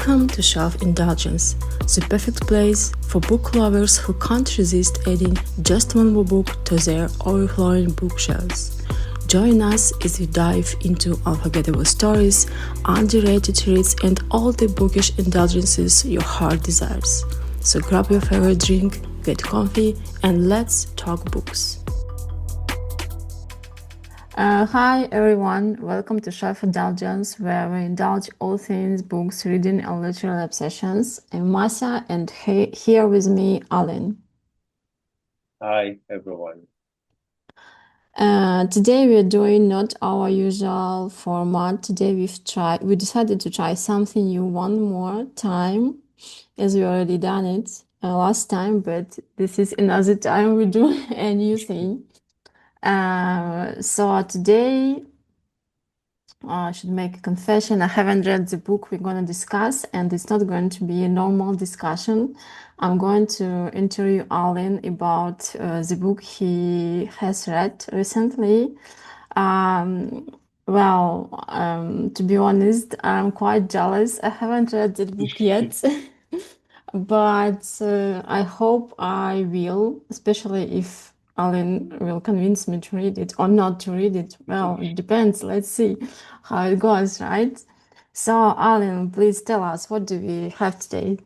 Welcome to Shelf Indulgence, the perfect place for book lovers who can't resist adding just one more book to their overflowing bookshelves. Join us as we dive into unforgettable stories, underrated reads, and all the bookish indulgences your heart desires. So grab your favorite drink, get comfy, and let's talk books. Hi everyone, welcome to Shelf Indulgence, where we indulge all things books, reading, and literary obsessions. I'm Asya, and here with me, Alan. Hi, everyone. Today we're doing not our usual format. Today we decided to try something new one more time, as we already done it last time, but this is another time we do a new thing. So today I should make a confession. I haven't read the book we're going to discuss, and it's not going to be a normal discussion. I'm going to interview Alan about the book he has read recently. To be honest, I'm quite jealous. I haven't read that book yet, but I hope I will, especially if Alan will convince me to read it or not to read it. Well, it depends. Let's see how it goes, right? So, Alan, please tell us, what do we have today?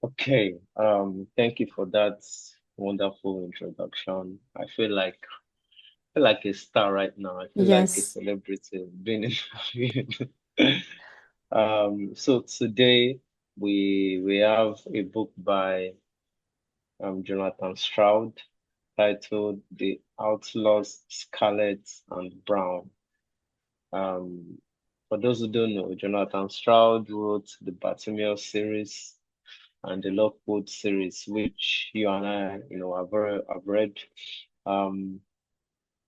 Okay, thank you for that wonderful introduction. I feel like a star right now. I feel like a Yes, celebrity being interviewed. So today we have a book by Jonathan Stroud titled The Outlaws Scarlett and Browne. Um, for those who don't know, Jonathan Stroud wrote the Bartimaeus series and the Lockwood series, which you and I, have read. Um,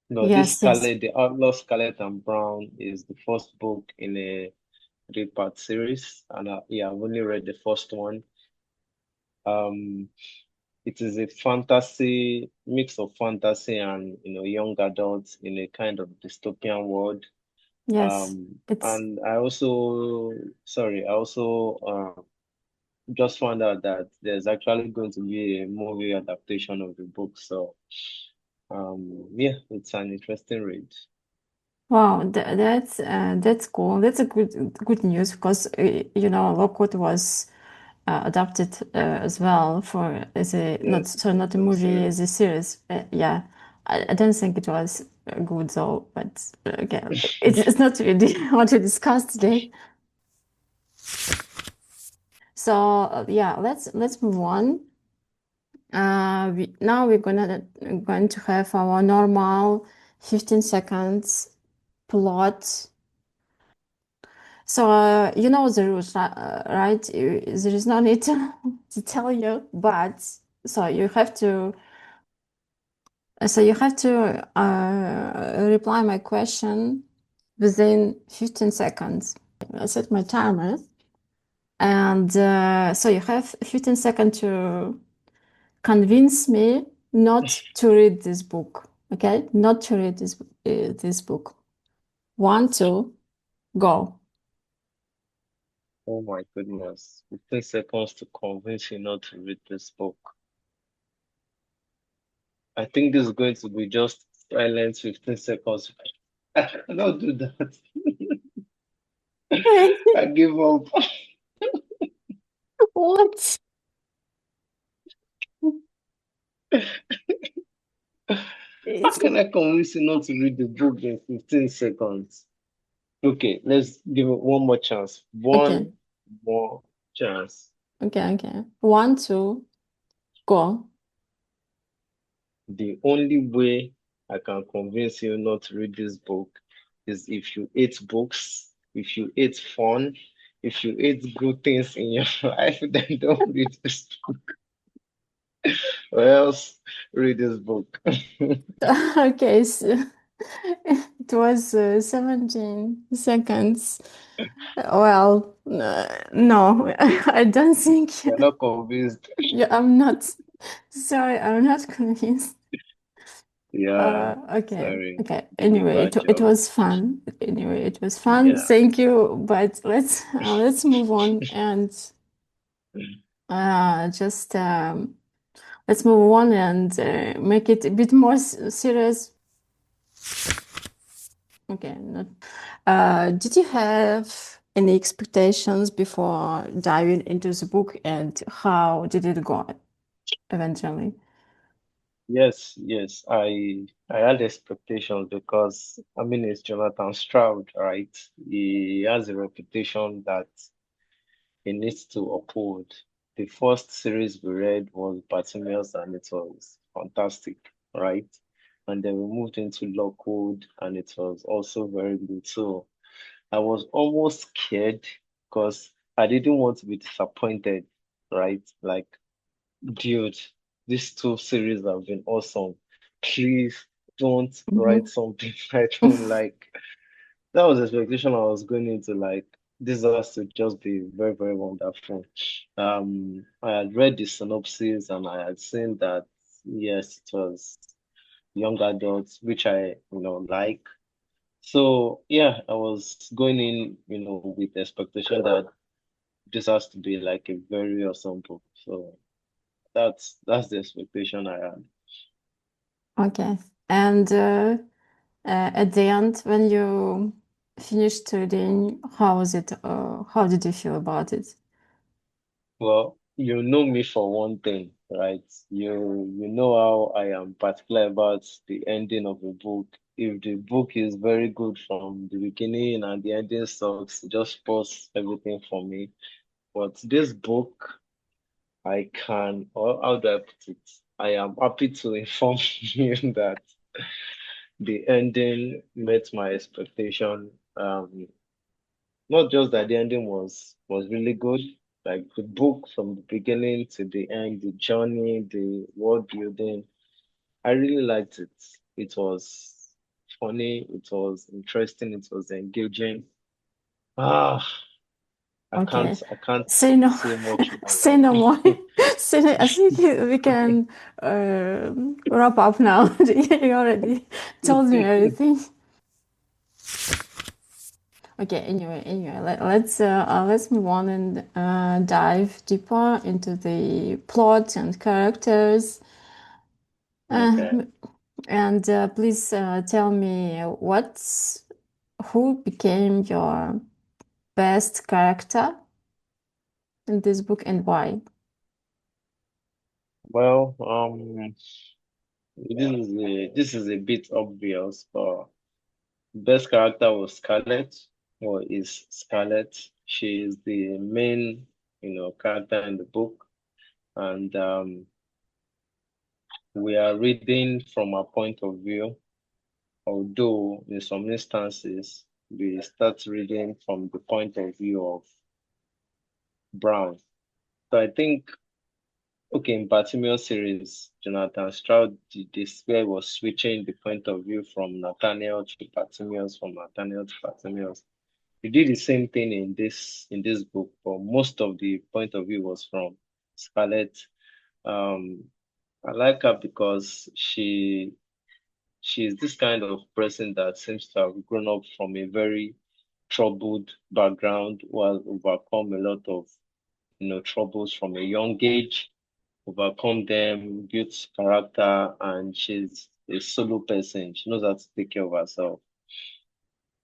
this yes, yes, Scarlet, the Outlaw Scarlet and Brown is the first book in a three-part series, and yeah, I've only read the first one. Um, it is a fantasy mix of fantasy and young adults in a kind of dystopian world. yes. It's And I also just found out that there's actually going to be a movie adaptation of the book. So, yeah, it's an interesting read. wow. That's cool. That's a good news because Lockwood was adapted as well for as a not Yes, sorry not a the movie as a series. series. Yeah, I don't think it was good though. But okay, it's not really what we discussed today. So yeah, let's move on. Now we're going to have our normal 15 seconds plot. So you know the rules, right? There is no need to tell you, but so you have to reply my question within 15 seconds. I set my timer, and so you have 15 seconds to convince me not to read this book. Okay, not to read this book. One, two, go. Oh my goodness. 15 seconds to convince you not to read this book. I think this is going to be just silence 15 seconds. I cannot do that. I give up. What? How can I convince you not to read the book in 15 seconds? Okay, let's give it one more chance. Okay, One more chance. okay. One, two, go. The only way I can convince you not to read this book is if you hate books, if you hate fun, if you hate good things in your life, then don't read this book. Or else read this book. Okay, so it was 17 seconds. Well, no, I don't think You're not convinced. I'm not. Sorry, I'm not convinced. Yeah, Okay, sorry. okay. Did a Anyway, bad it job. was fun. Anyway, it was fun. Yeah. Thank you. But let's move on and just let's move on and make it a bit more serious. Okay, not. Did you have any expectations before diving into the book, and how did it go eventually? Yes. I had expectations because I mean it's Jonathan Stroud, right? He has a reputation that he needs to uphold. The first series we read was Bartimaeus and it was fantastic, right? And then we moved into Lockwood and it was also very good. So I was almost scared because I didn't want to be disappointed, right? Like, dude, these two series have been awesome. Please don't write Mhm. something I don't like. That was the expectation I was going into. Like, this has to just be very, very wonderful. I had read the synopsis and I had seen that yes, it was young adults, which I like. So yeah, I was going in with the expectation that this has to be like a very awesome book. So that's the expectation I had. Okay. And at the end, when you finished reading, how was it? How did you feel about it? Well, you know me for one thing, right? You know how I am particular about the ending of a book. If the book is very good from the beginning and the ending sucks, just pause everything for me. But this book, I can, or how do I put it? I am happy to inform you that the ending met my expectation. Not just that the ending was really good, like the book from the beginning to the end, the journey, the world building. I really liked it. It was funny, it was interesting, it was engaging. Ah, Okay. I can't Say no, say much more say no more. like I think we can wrap up now. You already told me everything. Okay. Anyway, let's move on and dive deeper into the plot and characters. okay. Uh, and please tell me who became your best character in this book and why? Well, this is a bit obvious, but best character was Scarlett, or is Scarlett. She is the main character in the book, and we are reading from a point of view, although in some instances we start reading from the point of view of Brown. So I think, okay, in Bartimaeus series, Jonathan Stroud, this guy was switching the point of view from Nathaniel to Bartimaeus, from Nathaniel to Bartimaeus. He did the same thing in this book, but most of the point of view was from Scarlett. Um, I like her because she's this kind of person that seems to have grown up from a very troubled background, who has overcome a lot of troubles from a young age, overcome them, built character, and she's a solo person. She knows how to take care of herself.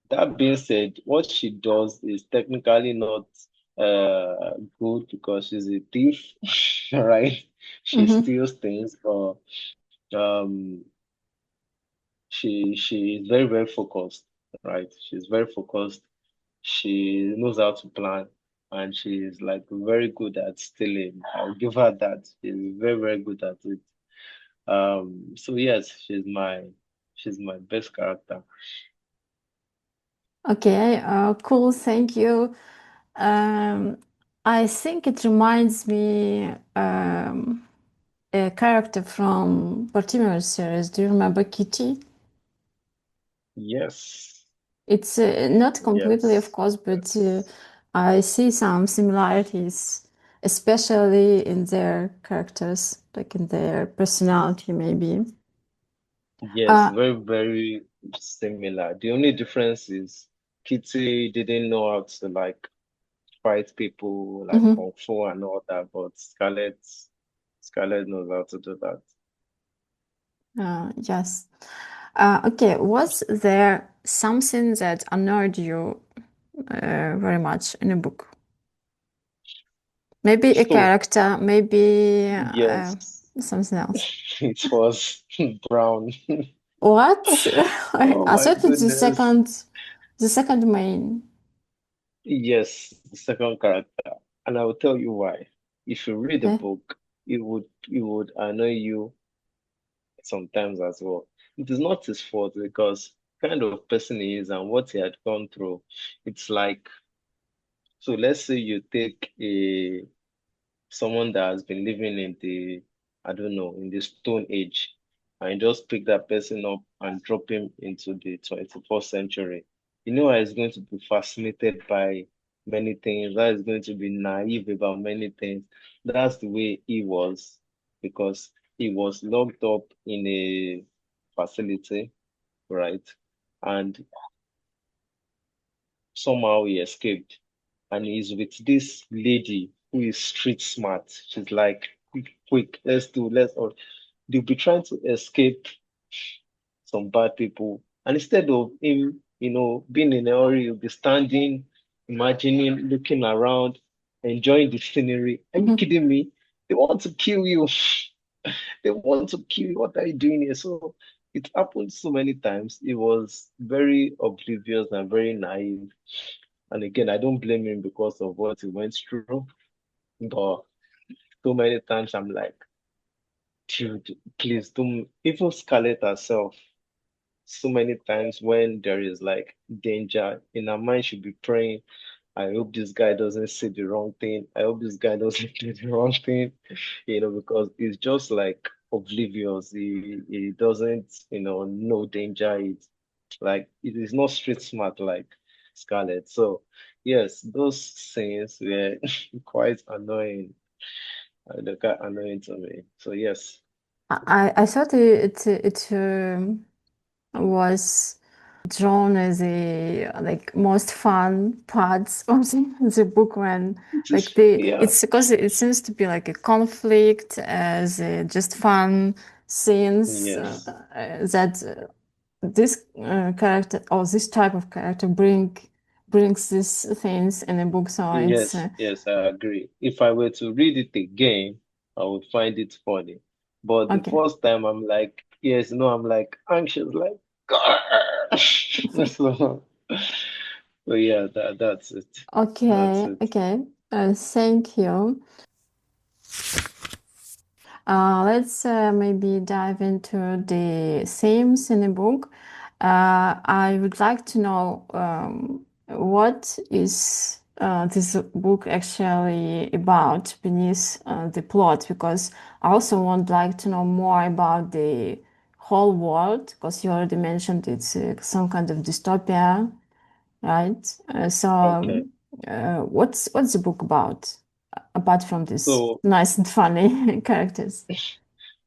That being said, what she does is technically not good because she's a thief, right? She Mm-hmm. steals things, but um, she is very, very focused, right? She's very focused. She knows how to plan, and she's like very good at stealing. I'll give her that. She's very, very good at it. So yes, she's my best character. Okay, cool, thank you. Um, I think it reminds me a character from Bartimaeus series. Do you remember Kitty? Yes, It's not completely, of yes, course, but yes. I see some similarities, especially in their characters, like in their personality, maybe. Yes, Uh, very, very similar. The only difference is Kitty didn't know how to like fight people like mhm, Kung Fu and all that, but Scarlett knows how to do that. yes. Okay, was there something that annoyed you very much in a book? Maybe a So character, maybe yes, something else. it was Brown. What? Oh I my thought it's goodness. the second main. Yes, the second character. And I will tell you why. If you read the Okay. book, it would annoy you sometimes as well. It is not his fault because kind of person he is and what he had gone through. It's like, so let's say you take a someone that has been living in the, I don't know, in the Stone Age, and just pick that person up and drop him into the 21st century. You know, he's going to be fascinated by many things. That is going to be naive about many things. That's the way he was, because he was locked up in a facility, right? And somehow he escaped. And he's with this lady who is street smart. She's like, quick, quick, let's they'll be trying to escape some bad people. And instead of him, being in a hurry, he'll be standing, imagining, looking around, enjoying the scenery. Are you Mhm. kidding me? They want to kill you. They want to kill you. What are you doing here? So it happened so many times. It was very oblivious and very naive. And again, I don't blame him because of what he went through. But so many times I'm like, dude, please don't. Even Scarlett herself, so many times when there is like danger in her mind, she'll be praying, I hope this guy doesn't say the wrong thing. I hope this guy doesn't do the wrong thing, because it's just like oblivious. He doesn't, know danger. It's like it is not street smart like Scarlett. So yes, those scenes were quite annoying. They got annoying to me. So yes, I thought it was drawn as a like most fun parts of the book when it like is. Yeah. it's because it seems to be like a conflict as just fun scenes Yes. that this character or this type of character brings these things in a book, so it's Yes, yes, I agree. If I were to read it again, I would find it funny. But the okay. first time I'm like, yes, no, I'm like anxious, like, gosh. So yeah, that's it. That's Okay, it. okay. Thank you. Let's maybe dive into the themes in the book. I would like to know what is this book actually about beneath the plot, because I also would like to know more about the whole world, because you already mentioned it's some kind of dystopia, right? Okay. What's the book about, apart from these So nice and funny characters?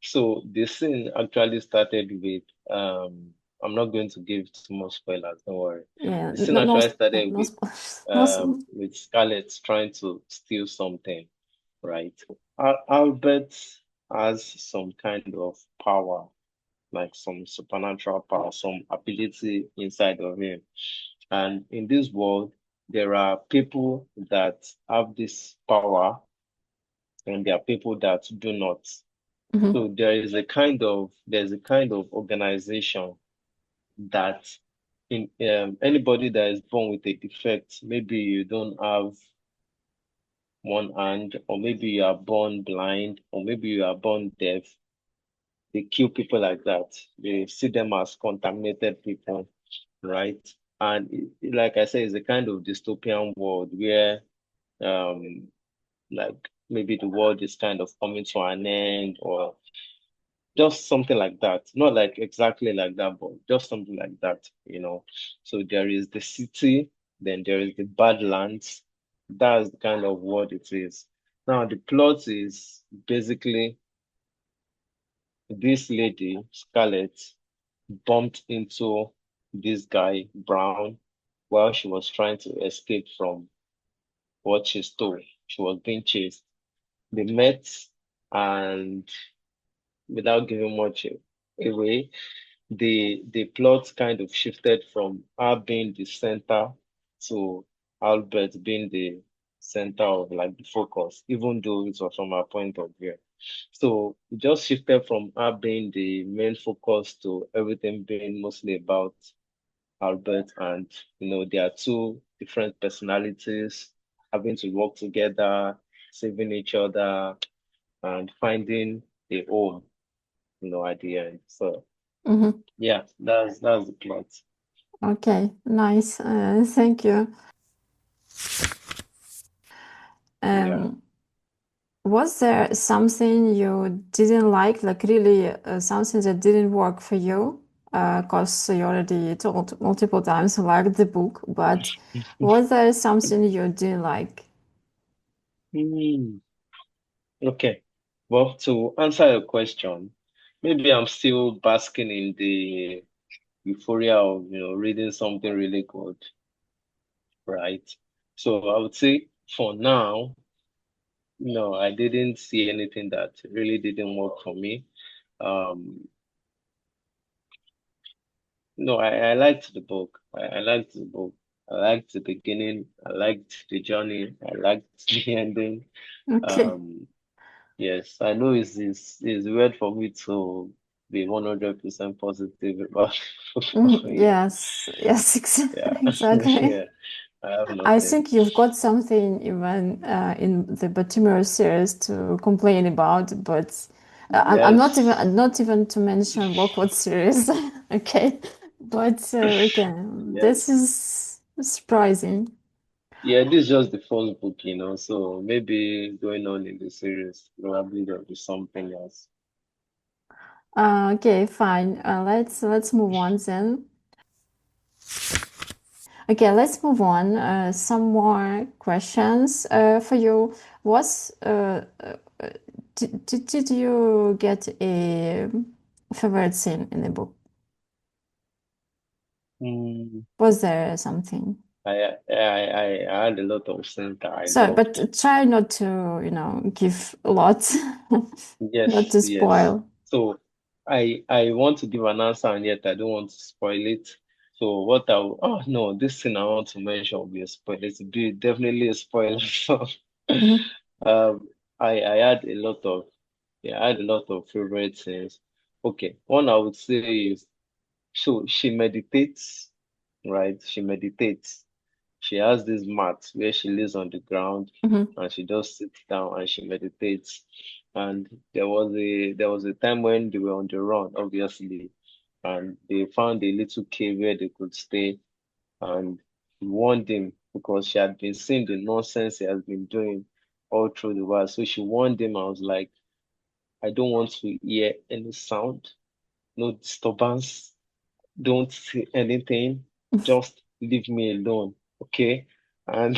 so the scene actually started with I'm not going to give too much spoilers, don't worry. Yeah, The scene no, no, actually started no with spoilers. No, with Scarlett trying to steal something, right? Albert has some kind of power, like some supernatural power, some ability inside of him. And in this world, there are people that have this power, and there are people that do not. Mhm. So there's a kind of organization that in anybody that is born with a defect, maybe you don't have one hand, or maybe you are born blind, or maybe you are born deaf. They kill people like that. They see them as contaminated people, right? And like I said, it's a kind of dystopian world where, um, like maybe the world is kind of coming to an end, or just something like that. Not like exactly like that, but just something like that. So there is the city, then there is the Badlands. That's the kind of what it is. Now, the plot is basically this lady, Scarlett. bumped into this guy, Brown, while she was trying to escape from what she stole. She was being chased. They met, and without giving much away, the plot kind of shifted from her being the center to Albert being the center of like the focus, even though it was from her point of view. So it just shifted from her being the main focus to everything being mostly about Albert, and there are two different personalities having to work together, saving each other, and finding a home, at the end. So Mm-hmm. yeah, that's the plot. Okay, nice. Thank you. Yeah. Um, was there something you didn't like really something that didn't work for you? Because you already told multiple times you liked the book, but was there something you didn't like? Hmm. Okay. Well, to answer your question, maybe I'm still basking in the euphoria of, reading something really good, right? So I would say for now, no, I didn't see anything that really didn't work for me. Um, no, I liked the book. I liked the book. I liked the beginning. I liked the journey. I liked the ending. Okay. Um, Yes, I know it's weird for me to be 100% positive about yeah, Yes, yes, yeah, exactly. yeah. I have I nothing. think you've got something even in the Baltimore series to complain about, but I'm not even Yes, to mention Lockwood series, okay? But okay, this yes. is surprising. Yeah, this is just the first book, so maybe going on in the series, probably there'll be something else. Okay, fine. Let's move on then. Okay, let's move on. Some more questions for you. Was did you get a favorite scene in the book? Mm, Was there something? I had a lot of things that I So, loved. but try not to, give a lot, not Yes, to yes. spoil. So I want to give an answer and yet I don't want to spoil it. So what oh no, this thing I want to mention will be a spoiler. It's be definitely a spoiler. So Mhm, um I had a lot of I had a lot of favorite things. Okay, one I would say is so she meditates, right? She meditates. She has this mat where she lays on the ground mhm, and she just sits down and she meditates. And there was a time when they were on the run, obviously, and they found a little cave where they could stay and warned him because she had been seeing the nonsense he has been doing all through the world. So she warned him. I was like, I don't want to hear any sound, no disturbance, don't say anything, just leave me alone, okay? And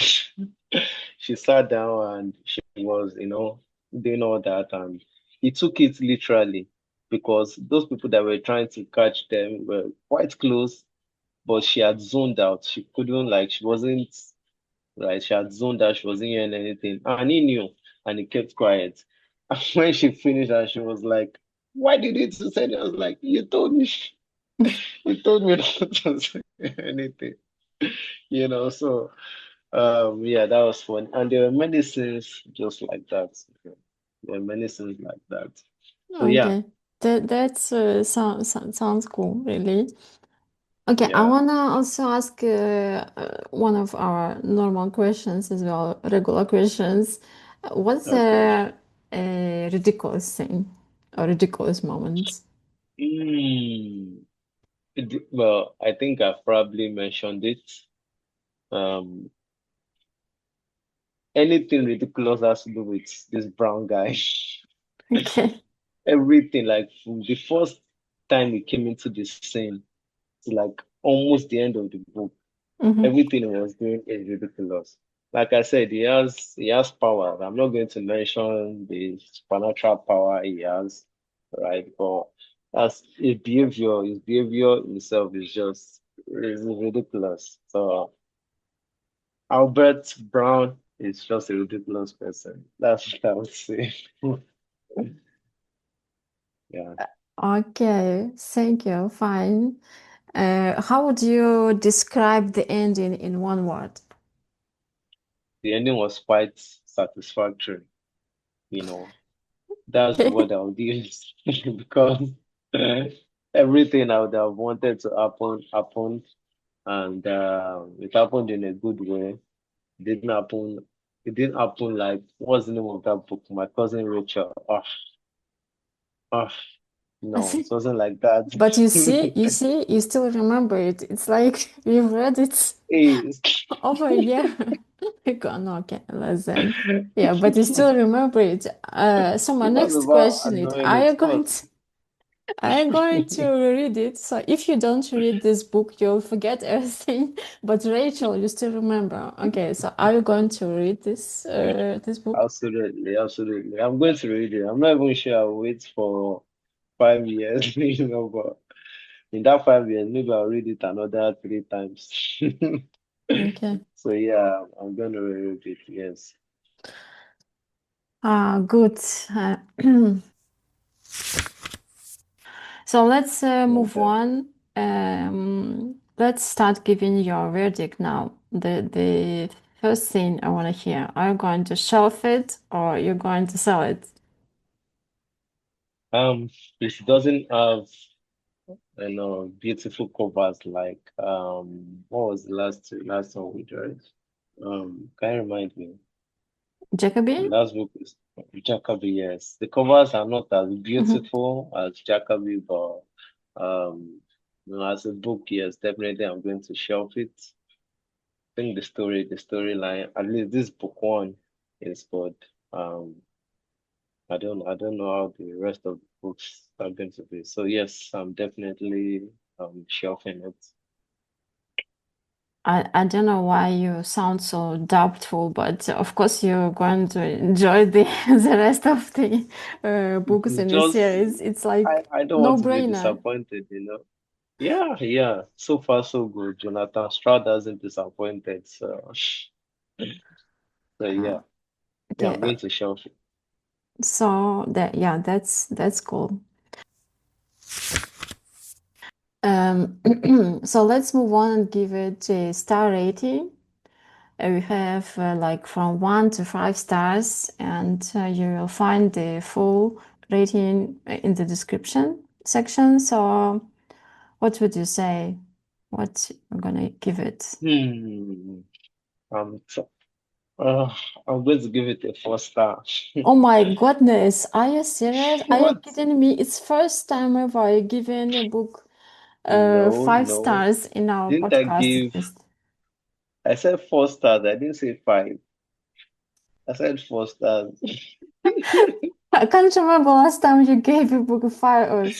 she sat down and she was, doing all that, and he took it literally because those people that were trying to catch them were quite close, but she had zoned out. She couldn't, like, she wasn't right. She had zoned out, she wasn't hearing anything, and he knew, and he kept quiet. And when she finished, and she was like, "Why did you say that?" I was like, "You told me." He told me not to say anything, So yeah, that was fun. And there were many scenes just like that. There were many scenes like that. So yeah, okay, that's sounds cool, really. Okay, I yeah, wanna also ask one of our normal questions as well, regular questions. Was okay. there a ridiculous thing or ridiculous moment? Mm. Well, I think I've probably mentioned it. Um, Anything ridiculous has to do with this brown guy. Okay. Everything, like from the first time he came into the scene to like almost the end of the book. Mm-hmm. Everything he was doing is ridiculous. Like I said, he has power. I'm not going to mention the supernatural power he has, right? But As his behavior himself is ridiculous. So Albert Brown is just a ridiculous person. That's what I would say. Yeah. Okay, thank you. Fine. How would you describe the ending in one word? The ending was quite satisfactory, you know. That's the word I would use because everything I would have wanted to happen happened, and it happened in a good way. It didn't happen. It didn't happen like what's the name of that book? My cousin Rachel. Oh, no, it wasn't like that. But you still remember it. It's like you've read it Hey, over a year ago. No, okay, less than. Yeah, but you still remember it. So my it was next about question is, annoying it are you going to read it? So if you don't read this book, you'll forget everything. But Rachel, you still remember. Okay, so are you going to read this book? Absolutely, absolutely. I'm going to read it. I'm not even sure I'll wait for 5 years, but in that 5 years, maybe I'll read it another 3 times. Okay. So yeah, I'm going to read it, yes. Good. So let's move Okay. on. Let's start giving your verdict now. The first thing I want to hear, are you going to shelf it or you're going to sell it? Um, it doesn't have, beautiful covers like what was the last one we read? Can you remind me? The Jacoby? last book is Jacoby, yes. The covers are not as Mhm. beautiful as Jacoby, but as a book, yes, definitely I'm going to shelf it. I think the storyline, at least this book one is good. Um, I don't know how the rest of the books are going to be. So yes, I'm definitely shelving it. I don't know why you sound so doubtful, but of course you're going to enjoy the the rest of the books It's in the just series. It's like I don't want to be no-brainer. disappointed. Yeah, yeah. So far, so good. Jonathan Stroud hasn't disappointed. So Uh, yeah, yeah, okay, I'm going to shelf it. so that yeah, that's cool. Um, so let's move on and give it a star rating. We have like from 1 to 5 stars, and you will find the full rating in the description section. So, what would you say? What I'm gonna give it? Hmm. Um, so, uh, I'm going to give it a 4 star. Oh my goodness, are you serious? Are you What? kidding me? It's first time ever you given a book No, 5 stars in our Didn't I podcast give? list. I said 4 stars. I didn't say five. I said 4 stars. I can't remember last time you gave a book 4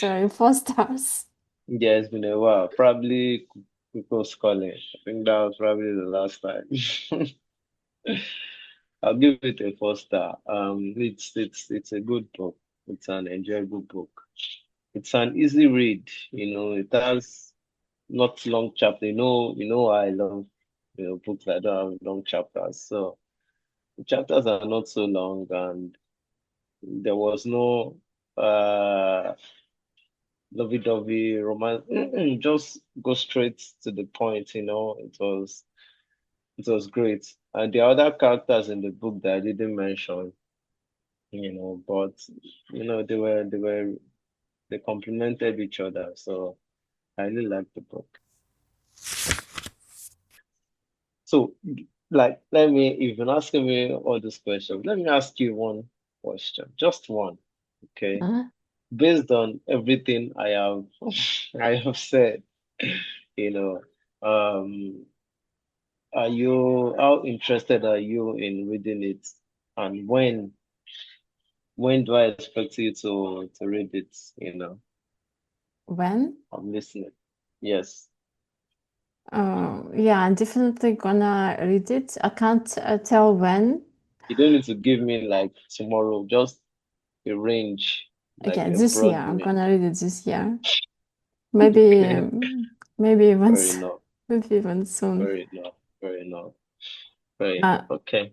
stars. Yeah, it's been a while. Probably Coco's Calling. I think that was probably the last time. I'll give it a 4 star. It's a good book. It's an enjoyable book. It's an easy read. It has not long chapter. I love books that don't have long chapters. So the chapters are not so long, and there was no lovey-dovey romance. Just go straight to the point. It was great. And the other characters in the book that I didn't mention, but they complemented each other. So I really liked the book. So, like, you've been asking me all these questions. Let me ask you one question, just one, okay? Huh? Based on everything I have, I have said, you know, um, how interested are you in reading it? And when do I expect you to read it? When? I'm listening. Yes. Yeah, I'm definitely gonna read it. I can't tell when. You don't need to give me like tomorrow, just a range. like Okay, a this year. broad I'm name. gonna read it this year. Maybe, Okay, maybe even, fair enough, maybe even soon. fair enough, fair enough, fair Uh, enough. Okay.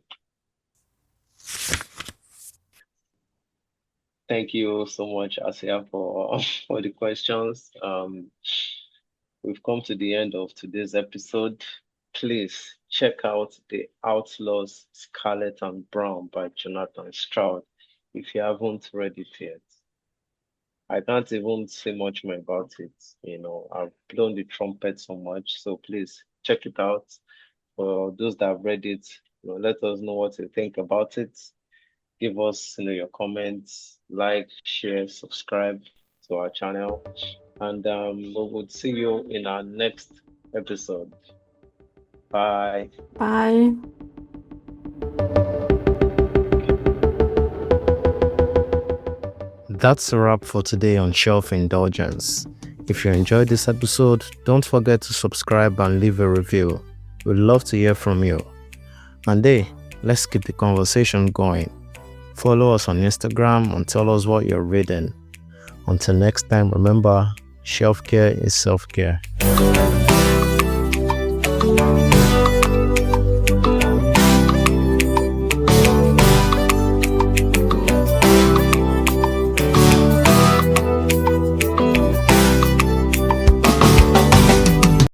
Thank you so much, Asya, for for the questions. We've come to the end of today's episode. Please check out The Outlaws Scarlett and Browne by Jonathan Stroud if you haven't read it yet. I can't even say much more about it. I've blown the trumpet so much, so please check it out. For those that have read it, let us know what you think about it. Give us, your comments, like, share, subscribe to our channel, and we will see you in our next episode. Bye. bye. That's a wrap for today on Shelf Indulgence. If you enjoyed this episode, don't forget to subscribe and leave a review. We'd love to hear from you. And hey, let's keep the conversation going. Follow us on Instagram and tell us what you're reading. Until next time, remember, shelf care is self-care.